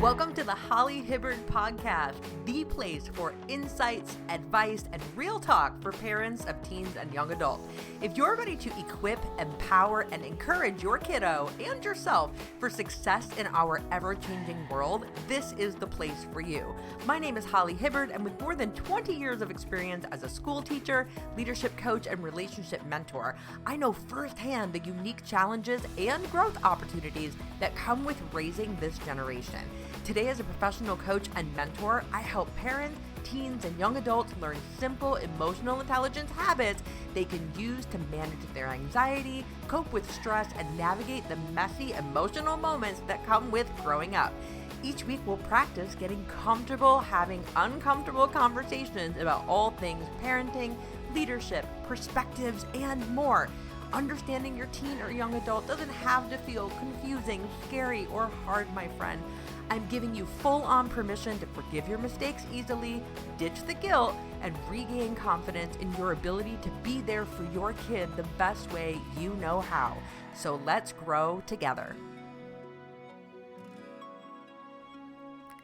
Welcome to the Holly Hibbard Podcast, the place for insights, advice, and real talk for parents of teens and young adults. If you're ready to equip, empower, and encourage your kiddo and yourself for success in our ever-changing world, this is the place for you. My name is Holly Hibbard, and with more than 20 years of experience as a school teacher, leadership coach, and relationship mentor, I know firsthand the unique challenges and growth opportunities that come with raising this generation. Today, as a professional coach and mentor, I help parents, teens, and young adults learn simple emotional intelligence habits they can use to manage their anxiety, cope with stress, and navigate the messy emotional moments that come with growing up. Each week, we'll practice getting comfortable having uncomfortable conversations about all things parenting, leadership, perspectives, and more. Understanding your teen or young adult doesn't have to feel confusing, scary, or hard, my friend. I'm giving you full-on permission to forgive your mistakes easily, ditch the guilt, and regain confidence in your ability to be there for your kid the best way you know how. So let's grow together.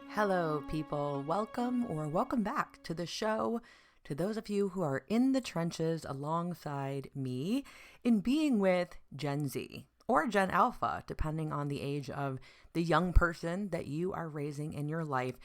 Hello, people. Welcome back to the show. To those of you who are in the trenches alongside me in being with Gen Z or Gen Alpha, depending on the age of the young person that you are raising in your life.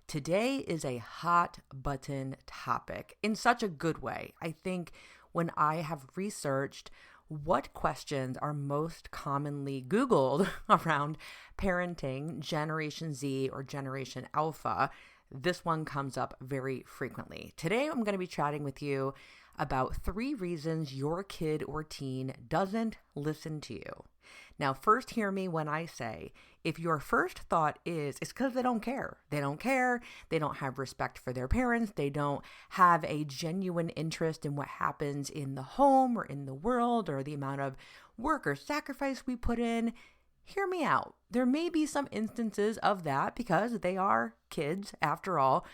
Today is a hot button topic in such a good way. I think when I have researched what questions are most commonly Googled around parenting Generation Z or Generation Alpha, this one comes up very frequently. Today, I'm going to be chatting with you about 3 reasons your kid or teen doesn't listen to you. Now, first, hear me when I say, if your first thought is, it's because they don't care. They don't care. They don't have respect for their parents. They don't have a genuine interest in what happens in the home or in the world or the amount of work or sacrifice we put in. Hear me out. There may be some instances of that because they are kids after all,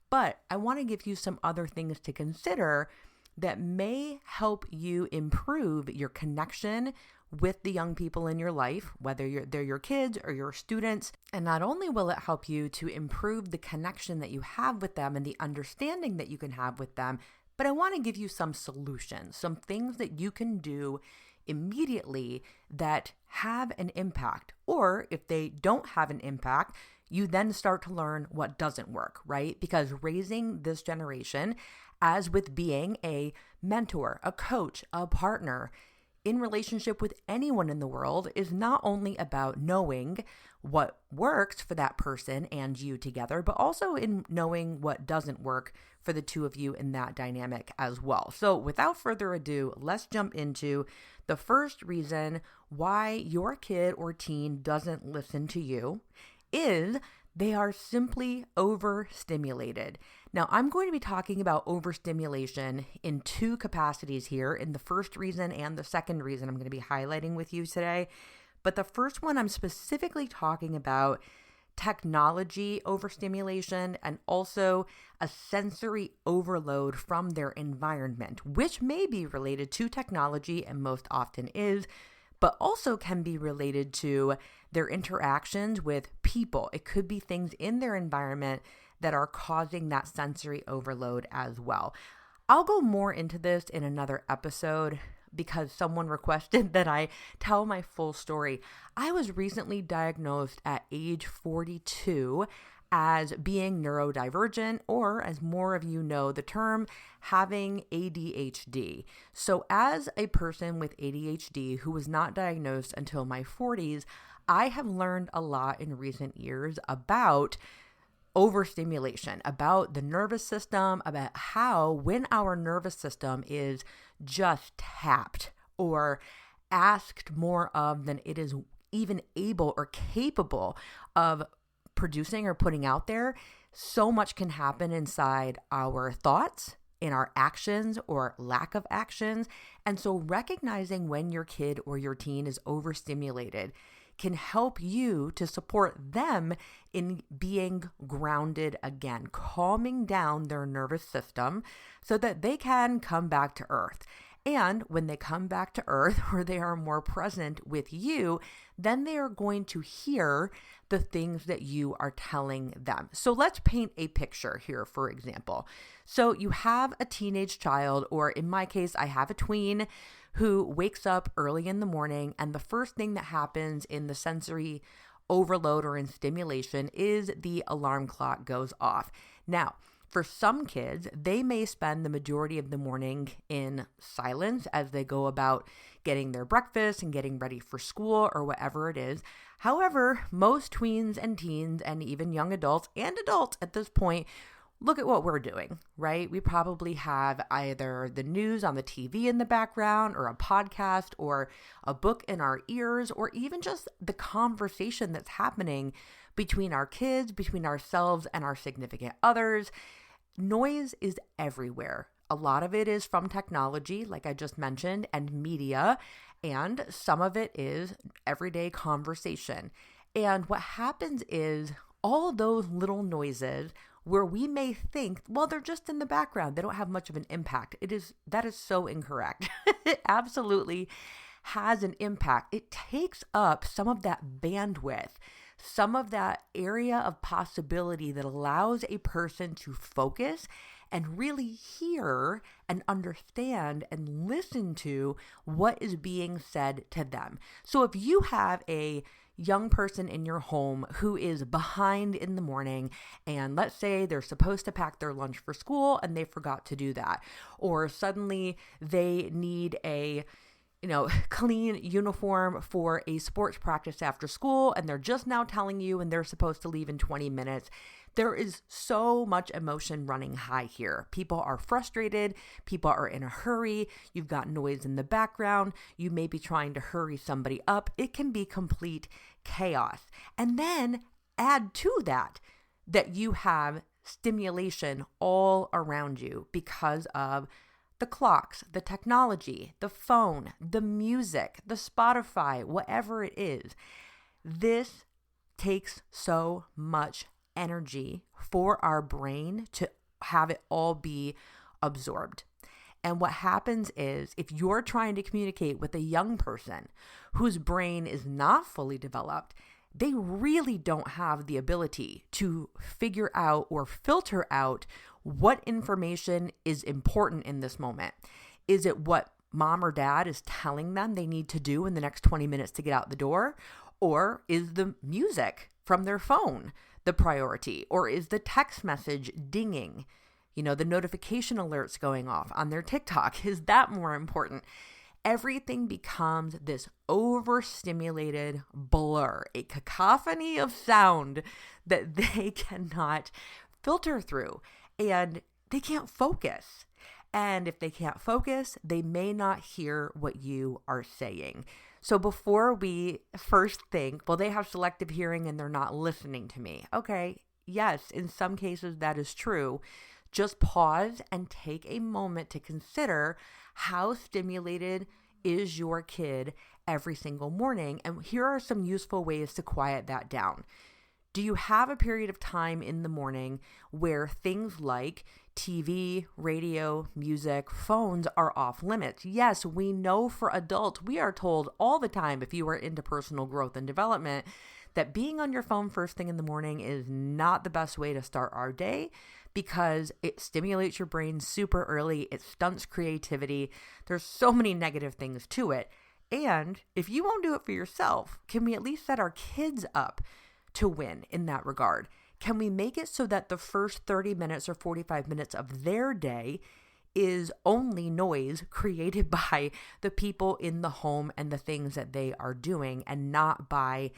but I want to give you some other things to consider that may help you improve your connection with the young people in your life, whether they're your kids or your students. And not only will it help you to improve the connection that you have with them and the understanding that you can have with them, but I want to give you some solutions, some things that you can do immediately that have an impact. Or if they don't have an impact, you then start to learn what doesn't work, right? Because raising this generation, as with being a mentor, a coach, a partner, in relationship with anyone in the world, is not only about knowing what works for that person and you together, but also in knowing what doesn't work for the two of you in that dynamic as well. So without further ado, let's jump into the first reason why your kid or teen doesn't listen to you is they are simply overstimulated. Now, I'm going to be talking about overstimulation in 2 capacities here, in the first reason and the second reason I'm going to be highlighting with you today. But the first one, I'm specifically talking about technology overstimulation and also a sensory overload from their environment, which may be related to technology and most often is, but also can be related to their interactions with people. It could be things in their environment that are causing that sensory overload as well. I'll go more into this in another episode because someone requested that I tell my full story. I was recently diagnosed at age 42 as being neurodivergent, or as more of you know the term, having ADHD. So as a person with ADHD who was not diagnosed until my 40s, I have learned a lot in recent years about overstimulation, about the nervous system, about how when our nervous system is just tapped or asked more of than it is even able or capable of producing or putting out there, so much can happen inside our thoughts, in our actions or lack of actions. And so recognizing when your kid or your teen is overstimulated can help you to support them in being grounded again, calming down their nervous system so that they can come back to earth. And when they come back to earth or they are more present with you, then they are going to hear the things that you are telling them. So let's paint a picture here, for example. So you have a teenage child, or in my case, I have a tween who wakes up early in the morning, and the first thing that happens in the sensory overload or in stimulation is the alarm clock goes off. Now, for some kids, they may spend the majority of the morning in silence as they go about getting their breakfast and getting ready for school or whatever it is. However, most tweens and teens and even young adults and adults at this point, look at what we're doing, right? We probably have either the news on the TV in the background or a podcast or a book in our ears, or even just the conversation that's happening between our kids, between ourselves and our significant others. Noise is everywhere. A lot of it is from technology, like I just mentioned, and media, and some of it is everyday conversation. And what happens is all those little noises where we may think, well, they're just in the background, they don't have much of an impact. That is so incorrect. It absolutely has an impact. It takes up some of that bandwidth, some of that area of possibility that allows a person to focus and really hear and understand and listen to what is being said to them. So if you have a young person in your home who is behind in the morning, and let's say they're supposed to pack their lunch for school and they forgot to do that, or suddenly they need a clean uniform for a sports practice after school, and they're just now telling you and they're supposed to leave in 20 minutes. There is so much emotion running high here. People are frustrated. People are in a hurry. You've got noise in the background. You may be trying to hurry somebody up. It can be complete chaos. And then add to that you have stimulation all around you because of the clocks, the technology, the phone, the music, the Spotify, whatever it is. This takes so much energy for our brain to have it all be absorbed. And what happens is if you're trying to communicate with a young person whose brain is not fully developed, they really don't have the ability to figure out or filter out what information is important in this moment. Is it what mom or dad is telling them they need to do in the next 20 minutes to get out the door? Or is the music from their phone the priority? Or is the text message dinging? The notification alerts going off on their TikTok, is that more important? Everything becomes this overstimulated blur, a cacophony of sound that they cannot filter through, and they can't focus. And if they can't focus, they may not hear what you are saying. So before we first think, well, they have selective hearing and they're not listening to me. Okay, yes, in some cases that is true. Just pause and take a moment to consider how stimulated is your kid every single morning. And here are some useful ways to quiet that down. Do you have a period of time in the morning where things like TV, radio, music, phones are off limits? Yes, we know for adults, we are told all the time, if you are into personal growth and development, that being on your phone first thing in the morning is not the best way to start our day because it stimulates your brain super early. It stunts creativity. There's so many negative things to it. And if you won't do it for yourself, can we at least set our kids up to win in that regard? Can we make it so that the first 30 minutes or 45 minutes of their day is only noise created by the people in the home and the things that they are doing, and not by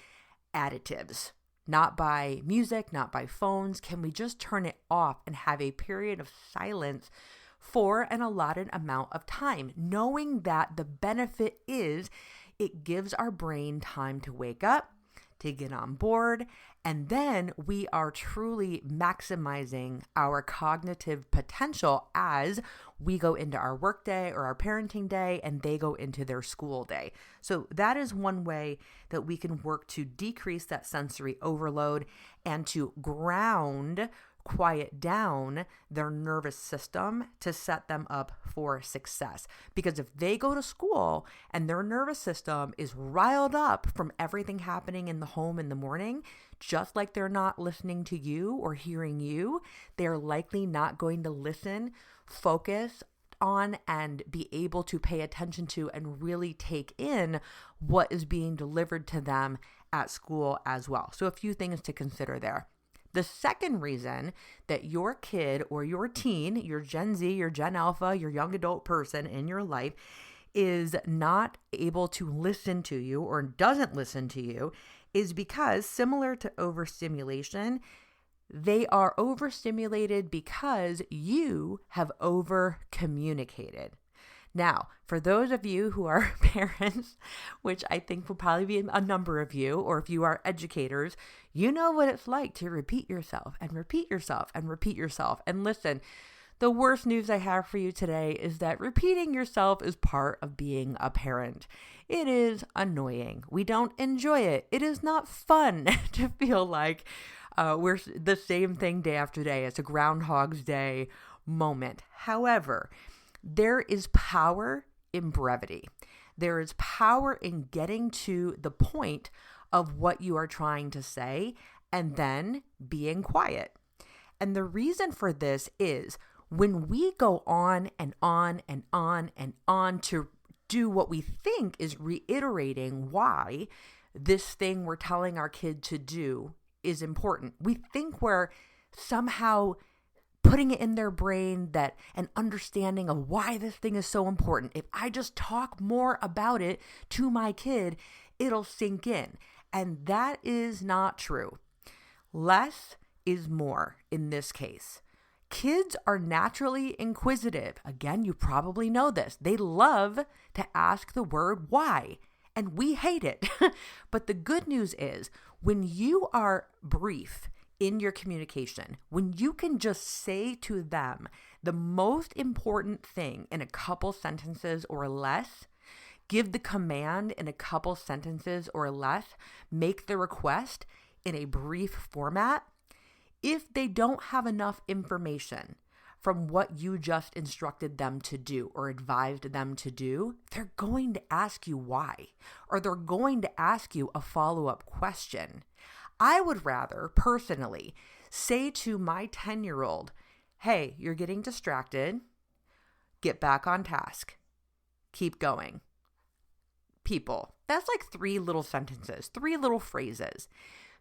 additives, not by music, not by phones? Can we just turn it off and have a period of silence for an allotted amount of time, knowing that the benefit is it gives our brain time to wake up, to get on board, and then we are truly maximizing our cognitive potential as we go into our work day or our parenting day and they go into their school day. So that is one way that we can work to decrease that sensory overload and to ground quiet down their nervous system to set them up for success. Because if they go to school and their nervous system is riled up from everything happening in the home in the morning, just like they're not listening to you or hearing you, they're likely not going to listen, focus on, and be able to pay attention to and really take in what is being delivered to them at school as well. So a few things to consider there. The second reason that your kid or your teen, your Gen Z, your Gen Alpha, your young adult person in your life is not able to listen to you or doesn't listen to you is because, similar to overstimulation, they are overstimulated because you have over-communicated. Now, for those of you who are parents, which I think will probably be a number of you, or if you are educators, you know what it's like to repeat yourself and repeat yourself and repeat yourself. And listen, the worst news I have for you today is that repeating yourself is part of being a parent. It is annoying. We don't enjoy it. It is not fun to feel like we're the same thing day after day. It's a Groundhog's Day moment. However, there is power in brevity. There is power in getting to the point of what you are trying to say and then being quiet. And the reason for this is when we go on and on and on and on to do what we think is reiterating why this thing we're telling our kid to do is important. We think we're somehow putting it in their brain that an understanding of why this thing is so important. If I just talk more about it to my kid, it'll sink in. And that is not true. Less is more in this case. Kids are naturally inquisitive. Again, you probably know this. They love to ask the word why, and we hate it. But the good news is when you are brief in your communication, when you can just say to them the most important thing in a couple sentences or less, give the command in a couple sentences or less, make the request in a brief format, if they don't have enough information from what you just instructed them to do or advised them to do, they're going to ask you why, or they're going to ask you a follow-up question. I would rather personally say to my 10-year-old, hey, you're getting distracted. Get back on task. Keep going. People. That's like 3 little sentences, 3 little phrases,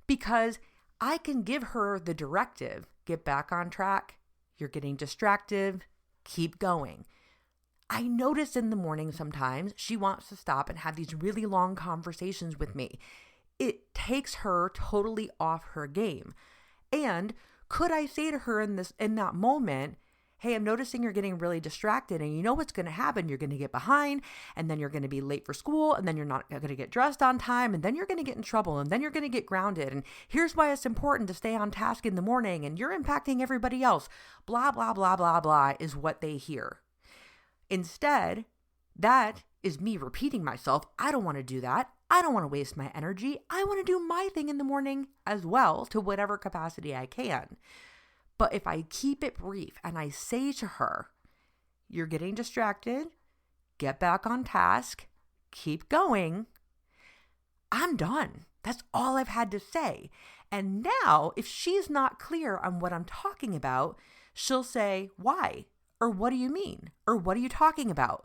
because I can give her the directive, get back on track. You're getting distracted. Keep going. I notice in the morning sometimes she wants to stop and have these really long conversations with me. It takes her totally off her game. And could I say to her in that moment, hey, I'm noticing you're getting really distracted, and you know what's going to happen. You're going to get behind, and then you're going to be late for school, and then you're not going to get dressed on time, and then you're going to get in trouble, and then you're going to get grounded. And here's why it's important to stay on task in the morning, and you're impacting everybody else. Blah, blah, blah, blah, blah is what they hear. Instead, that is me repeating myself. I don't want to do that. I don't want to waste my energy. I want to do my thing in the morning as well, to whatever capacity I can. But if I keep it brief and I say to her, you're getting distracted, get back on task, keep going, I'm done. That's all I've had to say. And now, if she's not clear on what I'm talking about, she'll say, why? Or what do you mean? Or what are you talking about?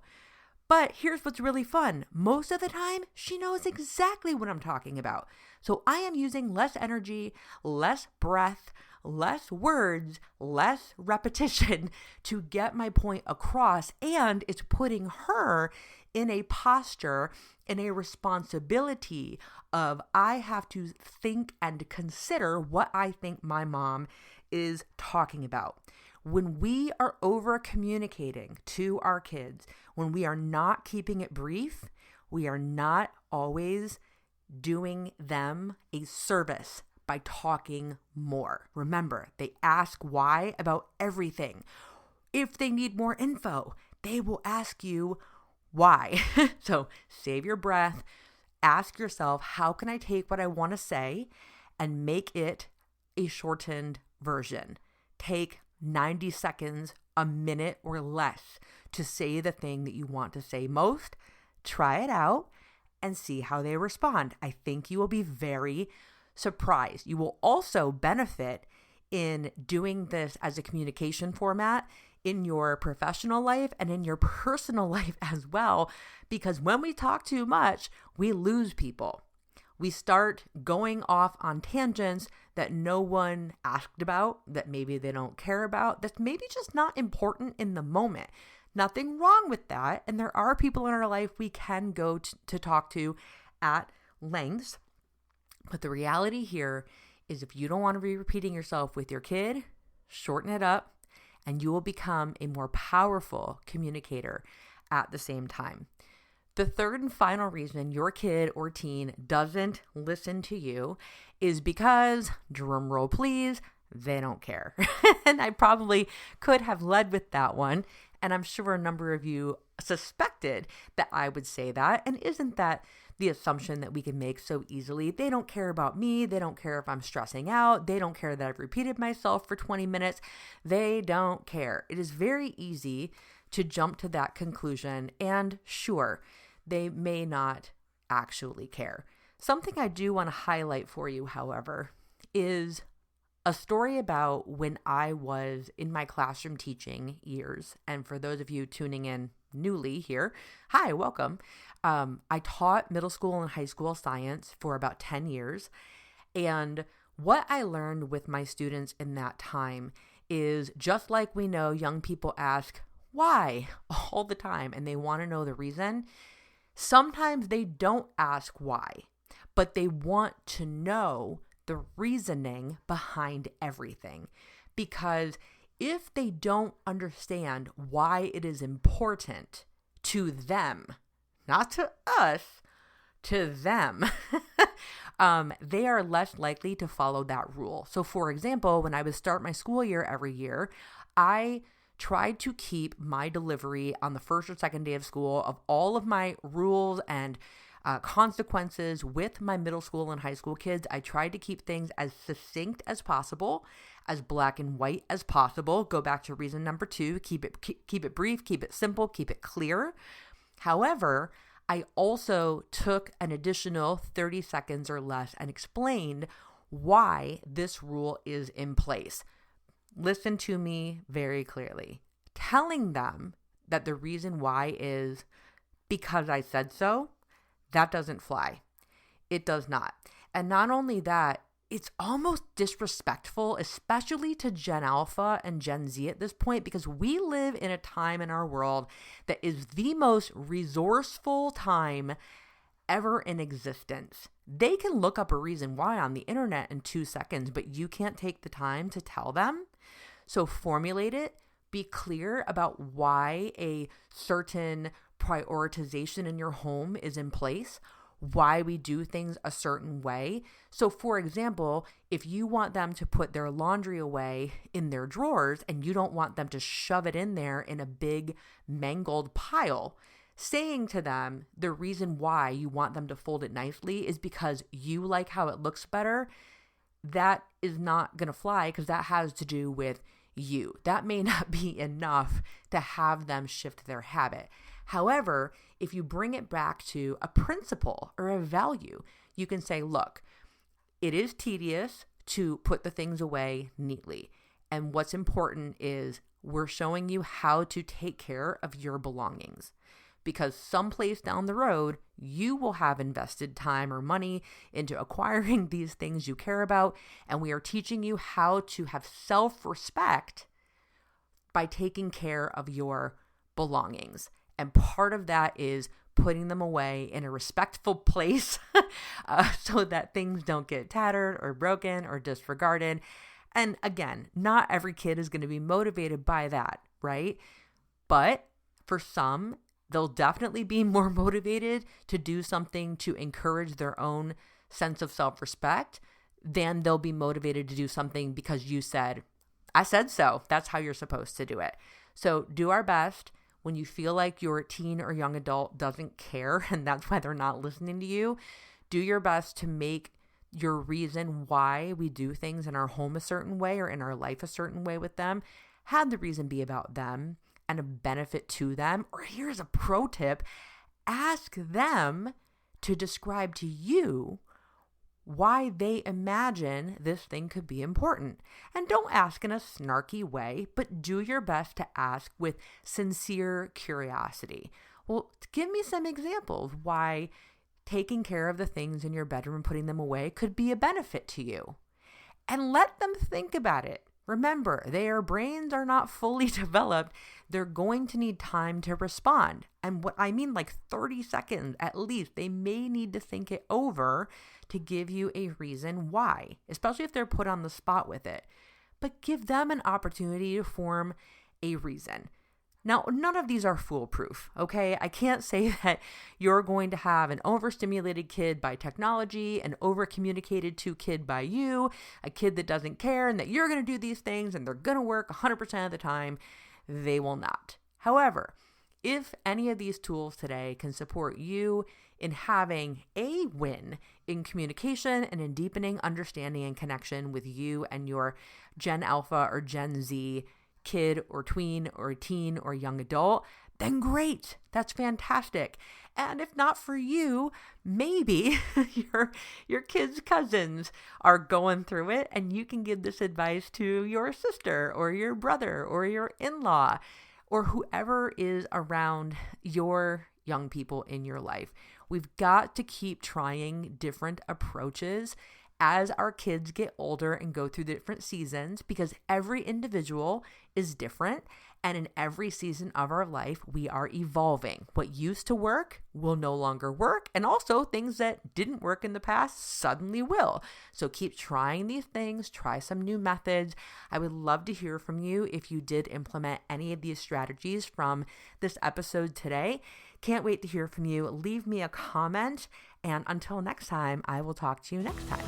But here's what's really fun. Most of the time, she knows exactly what I'm talking about. So I am using less energy, less breath, less words, less repetition to get my point across. And it's putting her in a posture, in a responsibility of I have to think and consider what I think my mom is talking about. When we are over communicating to our kids, when we are not keeping it brief, we are not always doing them a service by talking more. Remember, they ask why about everything. If they need more info, they will ask you why. So save your breath. Ask yourself, how can I take what I want to say and make it a shortened version? take 90 seconds, a minute or less to say the thing that you want to say most. Try it out and see how they respond. I think you will be very surprised. You will also benefit in doing this as a communication format in your professional life and in your personal life as well, because when we talk too much, we lose people. We start going off on tangents that no one asked about, that maybe they don't care about, that's maybe just not important in the moment. Nothing wrong with that. And there are people in our life we can go to talk to at lengths. But the reality here is if you don't want to be repeating yourself with your kid, shorten it up and you will become a more powerful communicator at the same time. The third and final reason your kid or teen doesn't listen to you is because, drum roll please, they don't care. And I probably could have led with that one. And I'm sure a number of you suspected that I would say that. And isn't that the assumption that we can make so easily? They don't care about me. They don't care if I'm stressing out. They don't care that I've repeated myself for 20 minutes. They don't care. It is very easy to jump to that conclusion. And sure, they may not actually care. Something I do want to highlight for you, however, is a story about when I was in my classroom teaching years. And for those of you tuning in newly here, hi, welcome. I taught middle school and high school science for about 10 years. And what I learned with my students in that time is just like we know young people ask why all the time and they want to know the reason. Sometimes they don't ask why, but they want to know the reasoning behind everything. Because if they don't understand why it is important to them, not to us, to them, they are less likely to follow that rule. So for example, when I would start my school year every year, I tried to keep my delivery on the first or second day of school of all of my rules and consequences with my middle school and high school kids. I tried to keep things as succinct as possible, as black and white as possible. Go back to reason number 2, keep it brief, keep it simple, keep it clear. However, I also took an additional 30 seconds or less and explained why this rule is in place. Listen to me very clearly. Telling them that the reason why is because I said so, that doesn't fly. It does not. And not only that, it's almost disrespectful, especially to Gen Alpha and Gen Z at this point, because we live in a time in our world that is the most resourceful time ever in existence. They can look up a reason why on the internet in 2 seconds, but you can't take the time to tell them. So formulate it, be clear about why a certain prioritization in your home is in place, why we do things a certain way. So for example, if you want them to put their laundry away in their drawers and you don't want them to shove it in there in a big mangled pile, saying to them the reason why you want them to fold it nicely is because you like how it looks better, that is not going to fly because that has to do with you. That may not be enough to have them shift their habit. However, if you bring it back to a principle or a value, you can say, look, it is tedious to put the things away neatly. And what's important is we're showing you how to take care of your belongings. Because someplace down the road, you will have invested time or money into acquiring these things you care about. And we are teaching you how to have self-respect by taking care of your belongings. And part of that is putting them away in a respectful place so that things don't get tattered or broken or disregarded. And again, not every kid is going to be motivated by that, right? But for some, they'll definitely be more motivated to do something to encourage their own sense of self-respect than they'll be motivated to do something because you said, I said so. That's how you're supposed to do it. So do our best. When you feel like your teen or young adult doesn't care and that's why they're not listening to you, do your best to make your reason why we do things in our home a certain way or in our life a certain way with them, had the reason be about them and a benefit to them. Or here's a pro tip, ask them to describe to you why they imagine this thing could be important. And don't ask in a snarky way, but do your best to ask with sincere curiosity. Well, give me some examples why taking care of the things in your bedroom and putting them away could be a benefit to you. And let them think about it. Remember, their brains are not fully developed. They're going to need time to respond. And what I mean, like 30 seconds at least, they may need to think it over to give you a reason why, especially if they're put on the spot with it. But give them an opportunity to form a reason. Now, none of these are foolproof, okay? I can't say that you're going to have an overstimulated kid by technology, an overcommunicated to kid by you, a kid that doesn't care, and that you're going to do these things and they're going to work 100% of the time. They will not. However, if any of these tools today can support you in having a win in communication and in deepening understanding and connection with you and your Gen Alpha or Gen Z kid or tween or teen or young adult, then great. That's fantastic. And if not for you, maybe your kids' cousins are going through it and you can give this advice to your sister or your brother or your in-law or whoever is around your young people in your life. We've got to keep trying different approaches as our kids get older and go through the different seasons, because every individual is different. And in every season of our life, we are evolving. What used to work will no longer work. And also things that didn't work in the past suddenly will. So keep trying these things, try some new methods. I would love to hear from you if you did implement any of these strategies from this episode today. Can't wait to hear from you. Leave me a comment. And until next time, I will talk to you next time.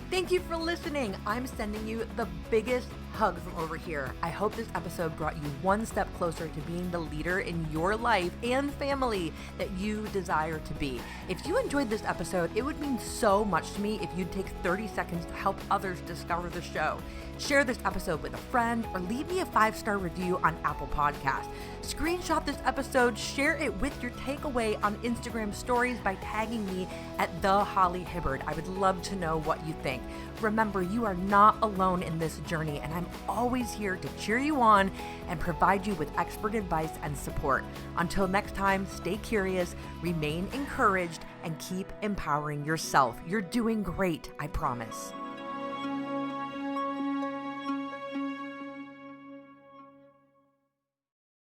Thank you for listening. I'm sending you the biggest hug from over here. I hope this episode brought you one step closer to being the leader in your life and family that you desire to be. If you enjoyed this episode, it would mean so much to me if you'd take 30 seconds to help others discover the show. Share this episode with a friend or leave me a 5-star review on Apple Podcasts. Screenshot this episode, share it with your takeaway on Instagram stories by tagging me at the Holly Hibbard. I would love to know what you think. Remember, you are not alone in this journey, and I'm always here to cheer you on and provide you with expert advice and support. Until next time, stay curious, remain encouraged, and keep empowering yourself. You're doing great, I promise.